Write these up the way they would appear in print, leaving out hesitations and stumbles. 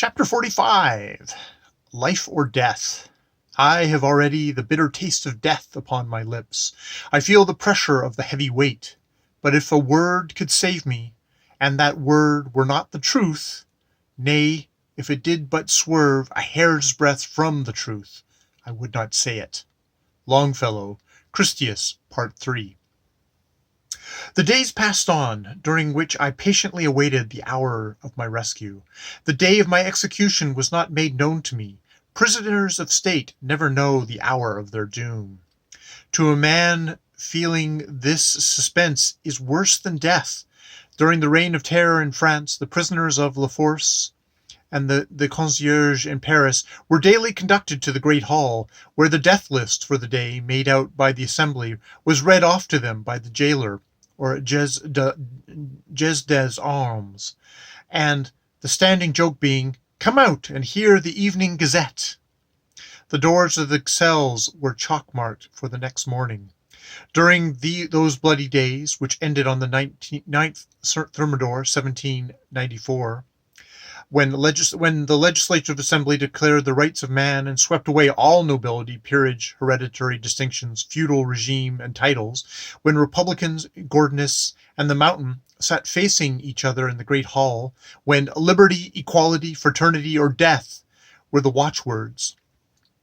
Chapter 45. Life or Death. I have already the bitter taste of death upon my lips. I feel the pressure of the heavy weight. But if a word could save me, and that word were not the truth, nay, if it did but swerve a hair's breadth from the truth, I would not say it. Longfellow, Christius, Part 3. The days passed on, during which I patiently awaited the hour of my rescue. The day of my execution was not made known to me. Prisoners of state never know the hour of their doom. To a man feeling this suspense is worse than death. During the reign of terror in France, the prisoners of La Force and the concierge in Paris were daily conducted to the great hall, where the death list for the day, made out by the assembly, was read off to them by the jailer, or juge des armes, and the standing joke being, "Come out and hear the Evening Gazette." The doors of the cells were chalk-marked for the next morning. During those bloody days, which ended on the 9th Thermidor, 1794, when the Legislative Assembly declared the rights of man and swept away all nobility, peerage, hereditary distinctions, feudal regime, and titles, when Republicans, Gordonists, and the Mountain sat facing each other in the great hall, when liberty, equality, fraternity, or death were the watchwords,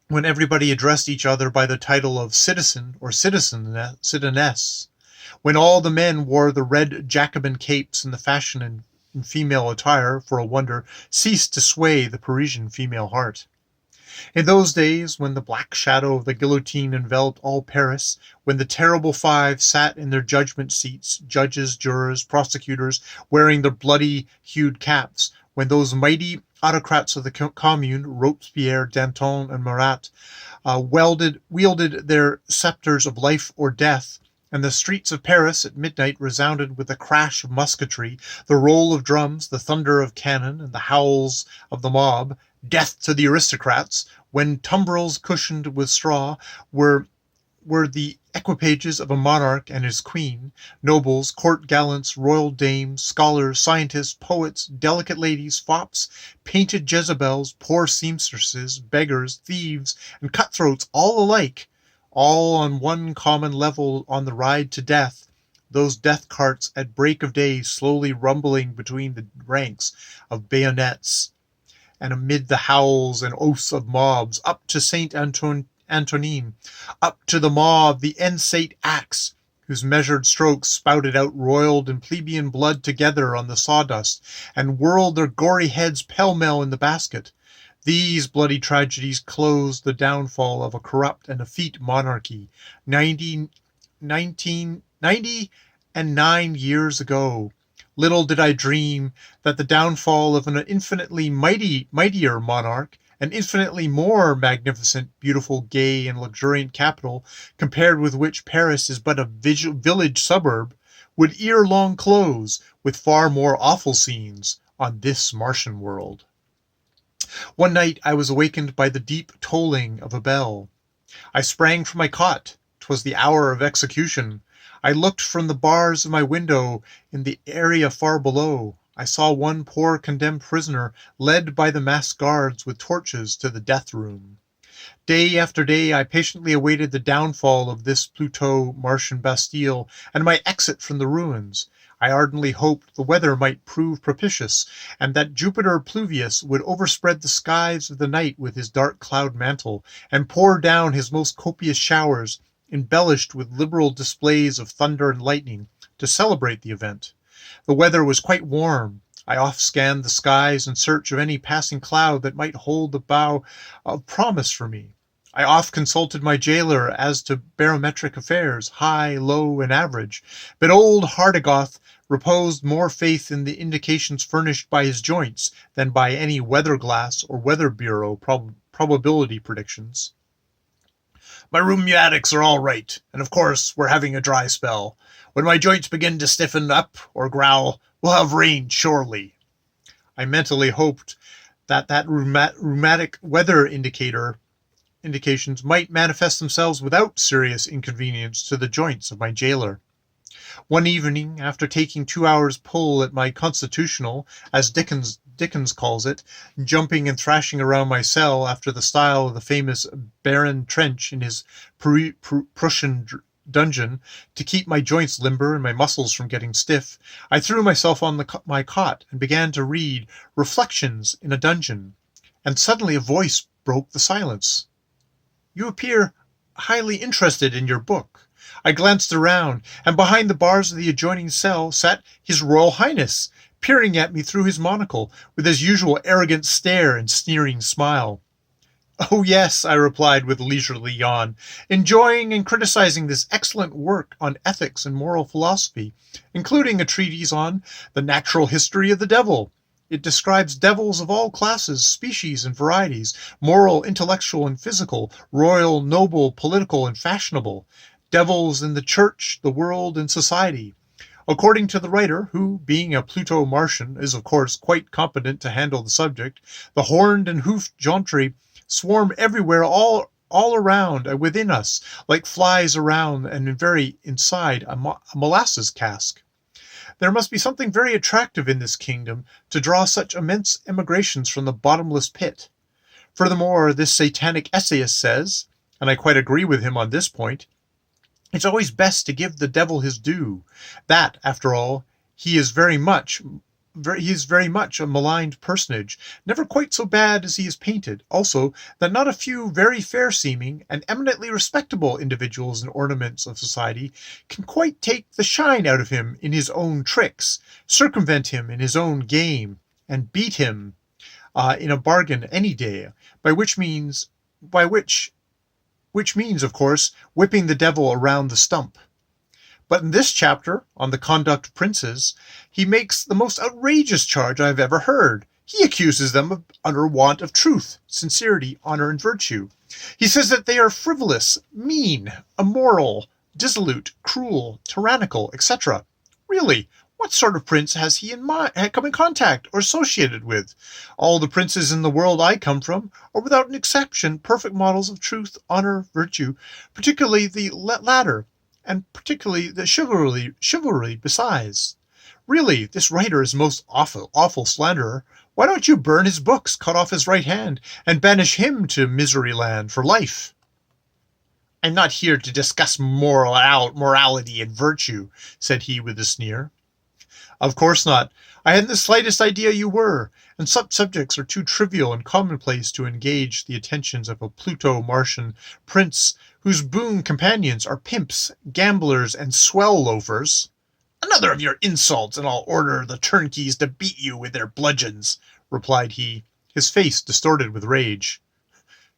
when everybody addressed each other by the title of citizen or citizeness, when all the men wore the red Jacobin capes and the fashion in female attire, for a wonder, ceased to sway the Parisian female heart. In those days, when the black shadow of the guillotine enveloped all Paris, when the terrible five sat in their judgment seats, judges, jurors, prosecutors, wearing their bloody-hued caps, when those mighty autocrats of the Commune, Robespierre, Danton, and Marat, wielded their scepters of life or death, and the streets of Paris at midnight resounded with the crash of musketry, the roll of drums, the thunder of cannon, and the howls of the mob, death to the aristocrats, when tumbrils cushioned with straw were the equipages of a monarch and his queen, nobles, court gallants, royal dames, scholars, scientists, poets, delicate ladies, fops, painted Jezebels, poor seamstresses, beggars, thieves, and cutthroats, all alike, all on one common level on the ride to death, those death carts at break of day slowly rumbling between the ranks of bayonets, and amid the howls and oaths of mobs, up to Saint Antonin, up to the maw of the Ensate axe, whose measured strokes spouted out royal and plebeian blood together on the sawdust, and whirled their gory heads pell-mell in the basket. These bloody tragedies closed the downfall of a corrupt and effete monarchy 99 years ago. Little did I dream that the downfall of an infinitely mightier monarch, an infinitely more magnificent, beautiful, gay, and luxuriant capital, compared with which Paris is but a village suburb, would ere long close with far more awful scenes on this Martian world. One night I was awakened by the deep tolling of a bell. I sprang from my cot. 'Twas the hour of execution. I looked from the bars of my window in the area far below. I saw one poor condemned prisoner led by the masked guards with torches to the death room. Day after day I patiently awaited the downfall of this Pluto Martian Bastille and my exit from the ruins. I ardently hoped the weather might prove propitious, and that Jupiter Pluvius would overspread the skies of the night with his dark cloud mantle, and pour down his most copious showers, embellished with liberal displays of thunder and lightning, to celebrate the event. The weather was quite warm. I oft scanned the skies in search of any passing cloud that might hold the bow of promise for me. I oft consulted my jailer as to barometric affairs, high, low, and average, but old Hardigoth reposed more faith in the indications furnished by his joints than by any weather glass or weather bureau probability predictions. "My rheumatics are all right, and of course we're having a dry spell. When my joints begin to stiffen up or growl, we'll have rain surely." I mentally hoped that rheumatic weather indications might manifest themselves without serious inconvenience to the joints of my jailer. One evening, after taking 2 hours' pull at my constitutional, as Dickens Dickens calls it, jumping and thrashing around my cell after the style of the famous Baron Trench in his Prussian dungeon to keep my joints limber and my muscles from getting stiff. I threw myself on my cot and began to read Reflections in a Dungeon. And suddenly a voice broke the silence. "You appear highly interested in your book." I glanced around, and behind the bars of the adjoining cell sat His Royal Highness, peering at me through his monocle, with his usual arrogant stare and sneering smile. "Oh, yes," I replied with a leisurely yawn, "enjoying and criticizing this excellent work on ethics and moral philosophy, including a treatise on the natural history of the devil. It describes devils of all classes, species, and varieties, moral, intellectual, and physical, royal, noble, political, and fashionable. Devils in the church, the world, and society. According to the writer, who, being a Pluto-Martian, is of course quite competent to handle the subject, the horned and hoofed Jrny swarm everywhere, all around and within us, like flies around and very inside a molasses cask. There must be something very attractive in this kingdom to draw such immense emigrations from the bottomless pit. Furthermore, this satanic essayist says, and I quite agree with him on this point, it's always best to give the devil his due. That, after all, he is very much a maligned personage, never quite so bad as he is painted. Also, that not a few very fair-seeming and eminently respectable individuals and ornaments of society can quite take the shine out of him in his own tricks, circumvent him in his own game, and beat him in a bargain any day, which means, of course, whipping the devil around the stump. But in this chapter, on the conduct of princes, he makes the most outrageous charge I have ever heard. He accuses them of utter want of truth, sincerity, honor, and virtue. He says that they are frivolous, mean, immoral, dissolute, cruel, tyrannical, etc. Really, what sort of prince has he come in contact or associated with? All the princes in the world I come from are without an exception perfect models of truth, honor, virtue, particularly the latter, and particularly the chivalry besides. Really, this writer is a most awful slanderer. Why don't you burn his books, cut off his right hand, and banish him to misery land for life? I'm not here to discuss morality and virtue, said he with a sneer. Of course not. I hadn't the slightest idea you were, and such subjects are too trivial and commonplace to engage the attentions of a Pluto-Martian prince whose boon companions are pimps, gamblers, and swell loafers. Another of your insults, and I'll order the turnkeys to beat you with their bludgeons, replied he, his face distorted with rage.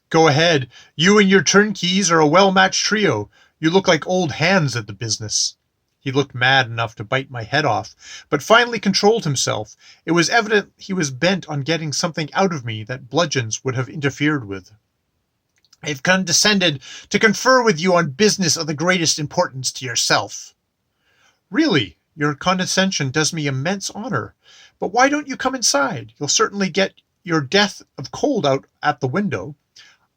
Go ahead. You and your turnkeys are a well-matched trio. You look like old hands at the business. He looked mad enough to bite my head off, but finally controlled himself. It was evident he was bent on getting something out of me that bludgeons would have interfered with. I have condescended to confer with you on business of the greatest importance to yourself. Really, your condescension does me immense honor. But why don't you come inside? You'll certainly get your death of cold out at the window.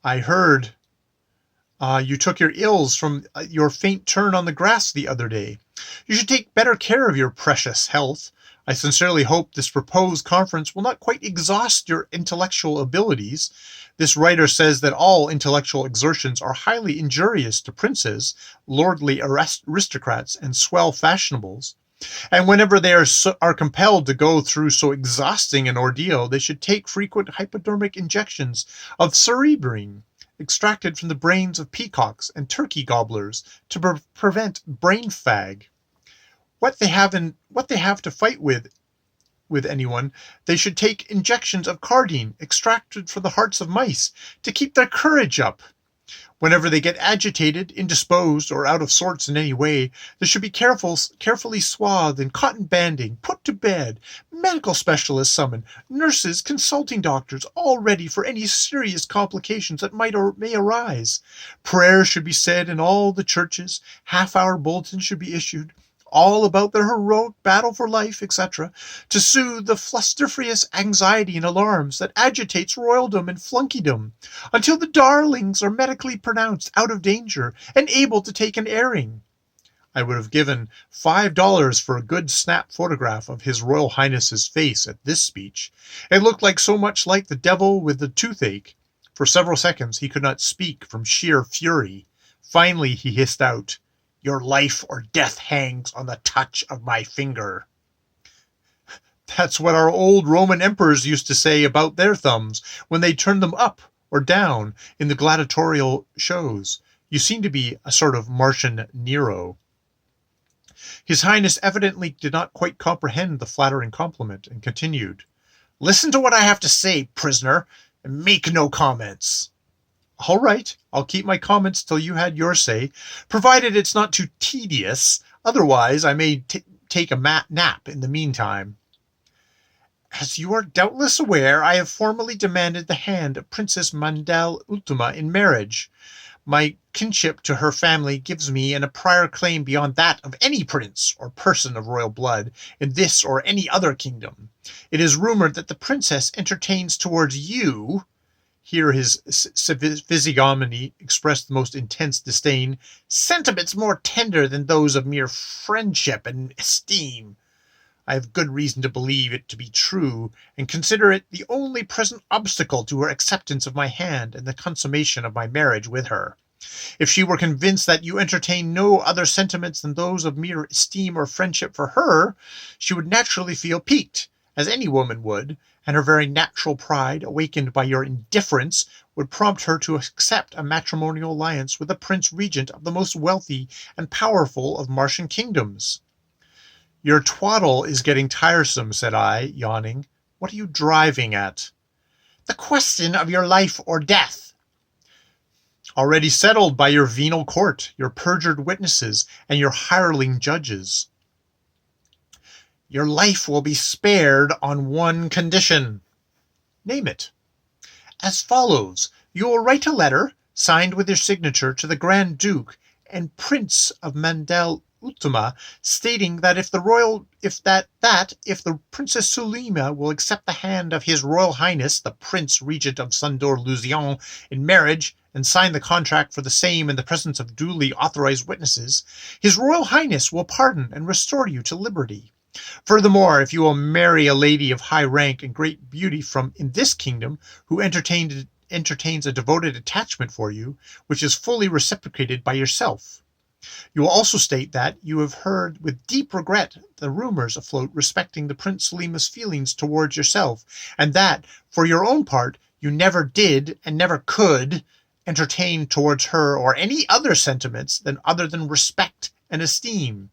I heard you took your ills from your faint turn on the grass the other day. You should take better care of your precious health. I sincerely hope this proposed conference will not quite exhaust your intellectual abilities. This writer says that all intellectual exertions are highly injurious to princes, lordly aristocrats, and swell fashionables. And whenever they are compelled to go through so exhausting an ordeal, they should take frequent hypodermic injections of cerebrine, extracted from the brains of peacocks and turkey gobblers, to prevent brain fag. What they have to fight with anyone, they should take injections of cardine, extracted from the hearts of mice, to keep their courage up. Whenever they get agitated, indisposed, or out of sorts in any way, they should be carefully swathed in cotton banding, put to bed, medical specialists summoned, nurses, consulting doctors, all ready for any serious complications that might or may arise. Prayers should be said in all the churches, half-hour bulletins should be issued, all about their heroic battle for life, etc., to soothe the flusterfurious anxiety and alarms that agitates royaldom and flunkeydom, until the darlings are medically pronounced out of danger and able to take an airing. I would have given $5 for a good snap photograph of His Royal Highness's face at this speech. It looked like so much like the devil with the toothache. For several seconds he could not speak from sheer fury. Finally he hissed out, "Your life or death hangs on the touch of my finger." That's what our old Roman emperors used to say about their thumbs when they turned them up or down in the gladiatorial shows. You seem to be a sort of Martian Nero. His Highness evidently did not quite comprehend the flattering compliment and continued, "Listen to what I have to say, prisoner, and make no comments." "All right, I'll keep my comments till you had your say, provided it's not too tedious. Otherwise, I may take a nap in the meantime." "As you are doubtless aware, I have formally demanded the hand of Princess Mandel Ultima in marriage. My kinship to her family gives me a prior claim beyond that of any prince or person of royal blood in this or any other kingdom. It is rumored that the princess entertains towards you," here his physiognomy expressed the most intense disdain, "sentiments more tender than those of mere friendship and esteem. I have good reason to believe it to be true, and consider it the only present obstacle to her acceptance of my hand and the consummation of my marriage with her. If she were convinced that you entertain no other sentiments than those of mere esteem or friendship for her, she would naturally feel piqued, as any woman would, and her very natural pride, awakened by your indifference, would prompt her to accept a matrimonial alliance with a prince regent of the most wealthy and powerful of Martian kingdoms." "Your twaddle is getting tiresome," said I, yawning. "What are you driving at?" "The question of your life or death." "Already settled by your venal court, your perjured witnesses, and your hireling judges." "Your life will be spared on one condition." "Name it." "As follows. You will write a letter, signed with your signature, to the Grand Duke and Prince of Mandel Ultima, stating that if the Princess Sulima will accept the hand of His Royal Highness the Prince Regent of Sundor-Luzon in marriage and sign the contract for the same in the presence of duly authorized witnesses, His Royal Highness will pardon and restore you to liberty. Furthermore, if you will marry a lady of high rank and great beauty from in this kingdom, who entertains a devoted attachment for you, which is fully reciprocated by yourself. You will also state that you have heard with deep regret the rumors afloat respecting the Prince Sulima's feelings towards yourself, and that, for your own part, you never did and never could entertain towards her or any other sentiments other than respect and esteem.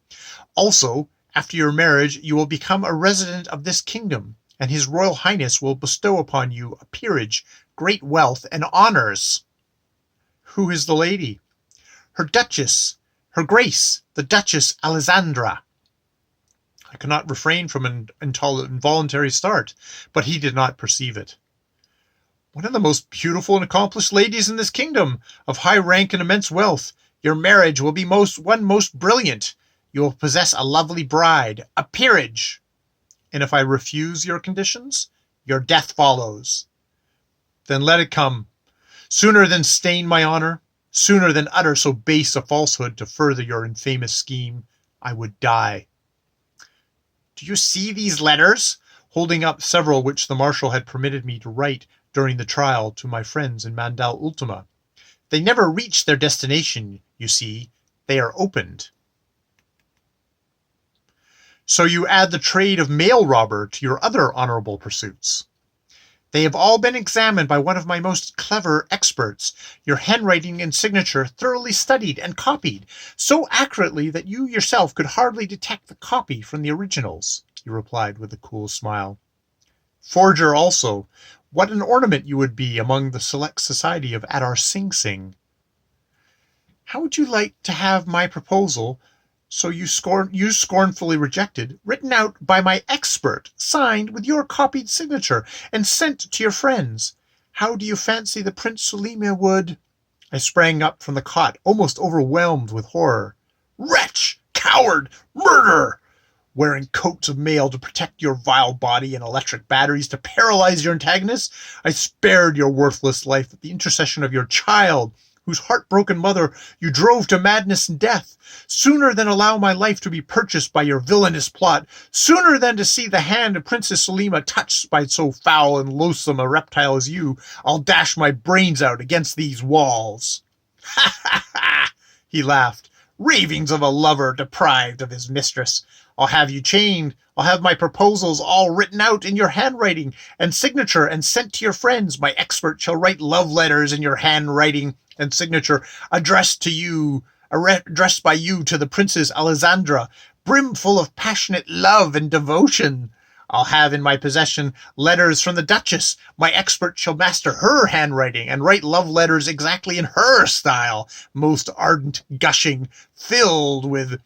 Also, after your marriage, you will become a resident of this kingdom, and His Royal Highness will bestow upon you a peerage, great wealth, and honors." "Who is the lady?" "Her Duchess, Her Grace, the Duchess Alessandra." I could not refrain from an involuntary start, but he did not perceive it. "One of the most beautiful and accomplished ladies in this kingdom, of high rank and immense wealth. Your marriage will be most brilliant. You will possess a lovely bride, a peerage." "And if I refuse your conditions?" "Your death follows." "Then let it come. Sooner than stain my honor, sooner than utter so base a falsehood to further your infamous scheme, I would die." "Do you see these letters?" holding up several which the marshal had permitted me to write during the trial to my friends in Mandel Ultima. "They never reach their destination, you see. They are opened." "So you add the trade of mail robber to your other honorable pursuits?" "They have all been examined by one of my most clever experts, your handwriting and signature thoroughly studied and copied, so accurately that you yourself could hardly detect the copy from the originals," he replied with a cool smile. "Forger also. What an ornament you would be among the select society of Adar Sing Sing." "How would you like to have my proposal, so you scornfully rejected, written out by my expert, signed with your copied signature, and sent to your friends? How do you fancy the Prince Sulima would—" I sprang up from the cot, almost overwhelmed with horror. "Wretch! Coward! Murderer! Wearing coats of mail to protect your vile body and electric batteries to paralyze your antagonists, I spared your worthless life at the intercession of your child, whose heartbroken mother you drove to madness and death, sooner than allow my life to be purchased by your villainous plot, sooner than to see the hand of Princess Selima touched by so foul and loathsome a reptile as you, I'll dash my brains out against these walls." "Ha ha ha!" he laughed. "Ravings of a lover deprived of his mistress. I'll have you chained. I'll have my proposals all written out in your handwriting and signature and sent to your friends. My expert shall write love letters in your handwriting and signature, addressed by you to the Princess Alessandra, brimful of passionate love and devotion. I'll have in my possession letters from the Duchess. My expert shall master her handwriting and write love letters exactly in her style, most ardent, gushing, filled with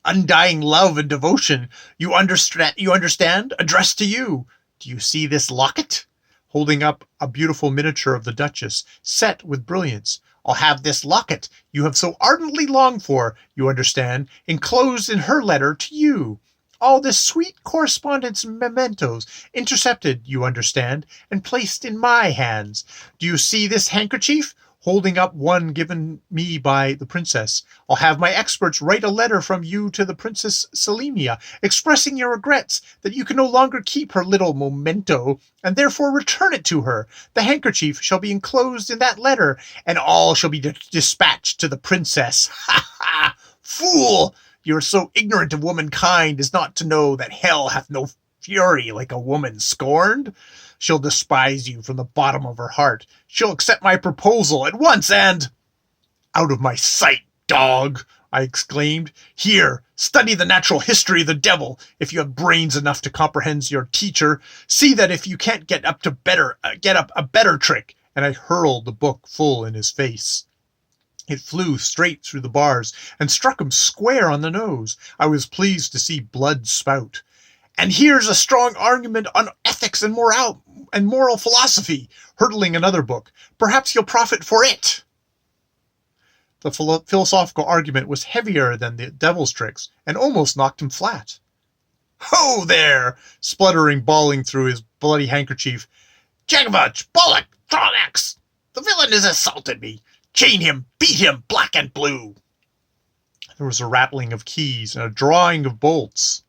undying love and devotion. You understand? Addressed to you. Do you see this locket?" Holding up a beautiful miniature of the Duchess, set with brilliance. "I'll have this locket you have so ardently longed for, you understand, enclosed in her letter to you. All this sweet correspondence mementos, intercepted, you understand, and placed in my hands. Do you see this handkerchief?" Holding up one given me by the princess. "I'll have my experts write a letter from you to the Princess Selimia, expressing your regrets that you can no longer keep her little memento, and therefore return it to her. The handkerchief shall be enclosed in that letter, and all shall be dispatched to the princess. Ha ha! Fool! You are so ignorant of womankind as not to know that hell hath no fury like a woman scorned. She'll despise you from the bottom of her heart. She'll accept my proposal at once and—" "Out of my sight, dog!" I exclaimed. "Here, study the natural history of the devil, if you have brains enough to comprehend your teacher. See that if you can't get up a better trick." And I hurled the book full in his face. It flew straight through the bars and struck him square on the nose. I was pleased to see blood spout. "And here's a strong argument on ethics and moral philosophy," hurtling another book. "Perhaps you'll profit for it." The philosophical argument was heavier than the devil's tricks, and almost knocked him flat. "Ho there!" spluttering, bawling through his bloody handkerchief. "Jagovich, Bollock, Tronax! The villain has assaulted me. Chain him, beat him, black and blue." There was a rattling of keys and a drawing of bolts.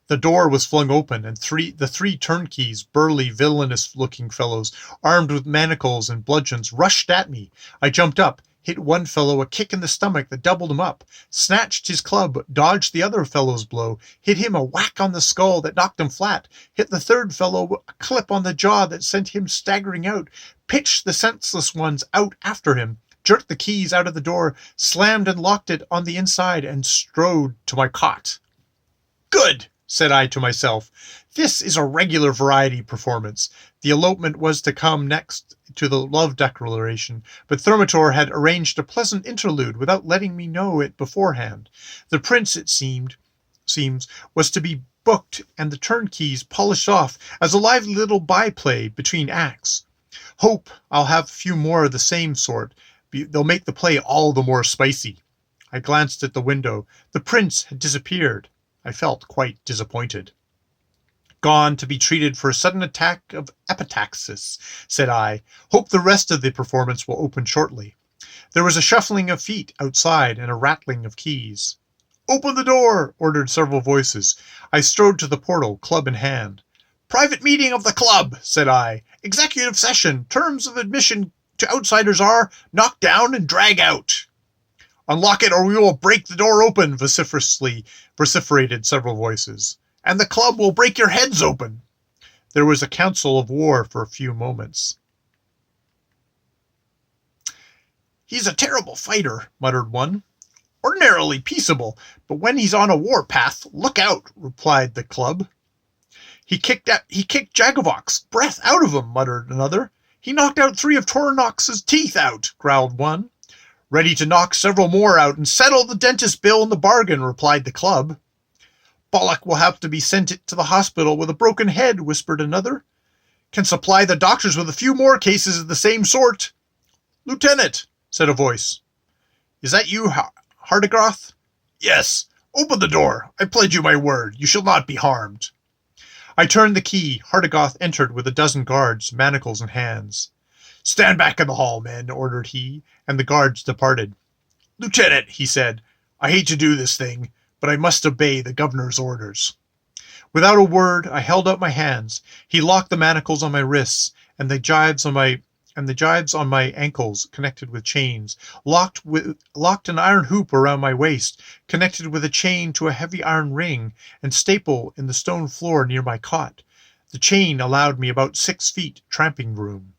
The door was flung open, and the three turnkeys, burly, villainous-looking fellows, armed with manacles and bludgeons, rushed at me. I jumped up, hit one fellow a kick in the stomach that doubled him up, snatched his club, dodged the other fellow's blow, hit him a whack on the skull that knocked him flat, hit the third fellow a clip on the jaw that sent him staggering out, pitched the senseless ones out after him, jerked the keys out of the door, slammed and locked it on the inside, and strode to my cot. "Good!" said I to myself. "This is a regular variety performance." The elopement was to come next to the love declaration, but Thermitor had arranged a pleasant interlude without letting me know it beforehand. The prince, it seems, was to be booked and the turnkeys polished off as a lively little byplay between acts. Hope I'll have a few more of the same sort. They'll make the play all the more spicy. I glanced at the window. The prince had disappeared. I felt quite disappointed. "Gone to be treated for a sudden attack of epistaxis," said I. "Hope the rest of the performance will open shortly." There was a shuffling of feet outside and a rattling of keys. "Open the door!" ordered several voices. I strode to the portal, club in hand. "Private meeting of the club," said I. "Executive session. Terms of admission to outsiders are knock down and drag out." "Unlock it or we will break the door open," vociferated several voices. "And the club will break your heads open." There was a council of war for a few moments. "He's a terrible fighter," muttered one. "Ordinarily peaceable, but when he's on a war path, look out," replied the club. He kicked Jagovok's breath out of him," muttered another. "He knocked out 3 of Tornox's teeth out," growled one. "Ready to knock several more out and settle the dentist bill in the bargain," replied the club. "Bollock will have to be sent to the hospital with a broken head," whispered another. "Can supply the doctors with a few more cases of the same sort." "Lieutenant," said a voice. "Is that you, Hardigroth?" "Yes. Open the door. I pledge you my word. You shall not be harmed." I turned the key. Hardigoth entered with a dozen guards, manacles in hands. "Stand back in the hall, men," ordered he, and the guards departed. "Lieutenant," he said, "I hate to do this thing, but I must obey the governor's orders." Without a word, I held out my hands. He locked the manacles on my wrists, and the gyves on my ankles, connected with chains, locked an iron hoop around my waist, connected with a chain to a heavy iron ring, and staple in the stone floor near my cot. The chain allowed me about 6 feet tramping room.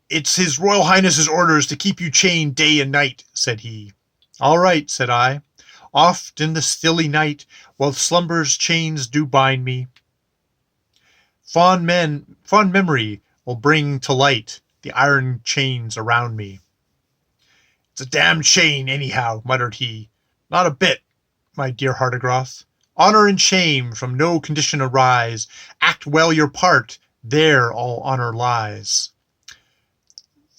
"It's His Royal Highness's orders to keep you chained day and night," said he. "All right," said I. "Oft in the stilly night, while slumber's chains do bind me, fond memory will bring to light the iron chains around me." "It's a damned chain, anyhow," muttered he. "Not a bit, my dear Hartigroth. Honor and shame from no condition arise. Act well your part, there all honor lies."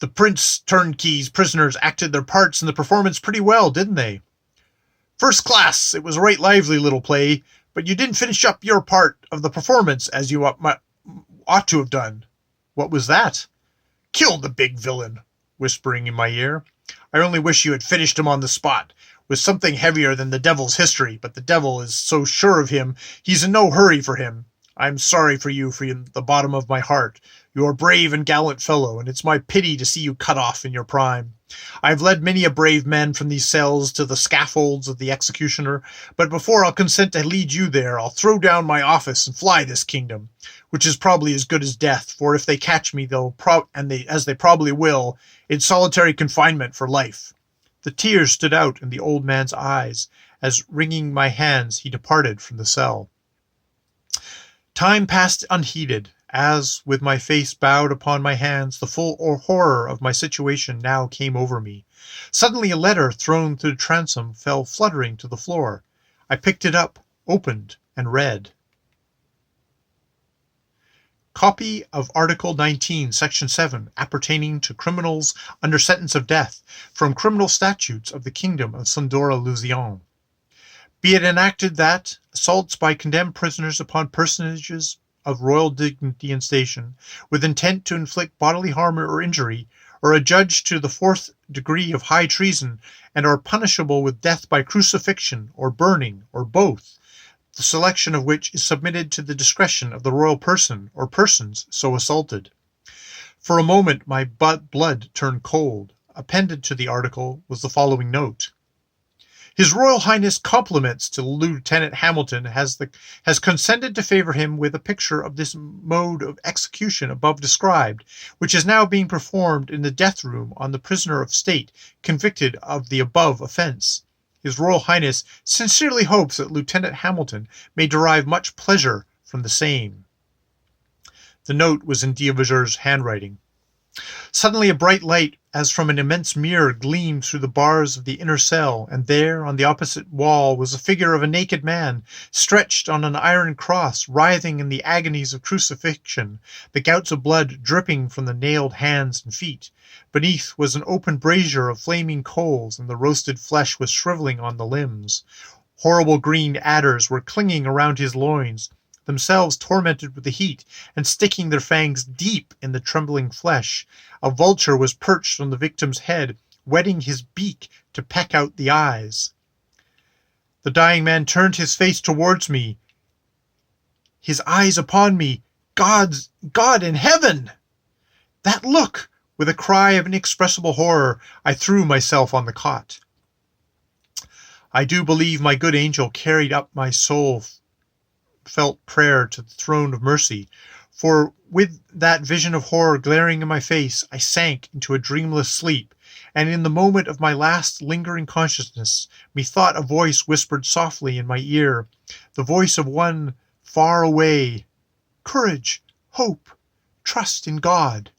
"The prince turnkeys prisoners acted their parts in the performance pretty well, didn't they?" "First class. It was a right lively little play, but you didn't finish up your part of the performance as you ought to have done." "What was that?" "Killed the big villain," whispering in my ear. "I only wish you had finished him on the spot, with something heavier than the devil's history, but the devil is so sure of him, he's in no hurry for him. I'm sorry for you from the bottom of my heart. You're a brave and gallant fellow, and it's my pity to see you cut off in your prime. I have led many a brave man from these cells to the scaffolds of the executioner, but before I'll consent to lead you there, I'll throw down my office and fly this kingdom, which is probably as good as death, for if they catch me, as they probably will, it's solitary confinement for life." The tears stood out in the old man's eyes, as, wringing my hands, he departed from the cell. Time passed unheeded, as, with my face bowed upon my hands, the full horror of my situation now came over me. Suddenly a letter thrown through the transom fell fluttering to the floor. I picked it up, opened, and read: "Copy of Article 19, Section 7, appertaining to criminals under sentence of death, from Criminal Statutes of the Kingdom of Sundora-Louisiane. Be it enacted that assaults by condemned prisoners upon personages of royal dignity and station, with intent to inflict bodily harm or injury, are adjudged to the 4th degree of high treason, and are punishable with death by crucifixion, or burning, or both, the selection of which is submitted to the discretion of the royal person, or persons so assaulted." For a moment my blood turned cold. Appended to the article was the following note: "His Royal Highness compliments to Lieutenant Hamilton has consented to favor him with a picture of this mode of execution above described, which is now being performed in the death room on the prisoner of state convicted of the above offense. His Royal Highness sincerely hopes that Lieutenant Hamilton may derive much pleasure from the same." The note was in Dievageur's handwriting. Suddenly a bright light, as from an immense mirror, gleamed through the bars of the inner cell, and there, on the opposite wall, was the figure of a naked man, stretched on an iron cross, writhing in the agonies of crucifixion, the gouts of blood dripping from the nailed hands and feet. Beneath was an open brazier of flaming coals, and the roasted flesh was shriveling on the limbs. Horrible green adders were clinging around his loins, themselves tormented with the heat, and sticking their fangs deep in the trembling flesh. A vulture was perched on the victim's head, whetting his beak to peck out the eyes. The dying man turned his face towards me, his eyes upon me. God in heaven! That look! With a cry of inexpressible horror, I threw myself on the cot. I do believe my good angel carried up my soul felt prayer to the throne of mercy, for with that vision of horror glaring in my face, I sank into a dreamless sleep, and in the moment of my last lingering consciousness, methought a voice whispered softly in my ear, the voice of one far away: "Courage, hope, trust in God."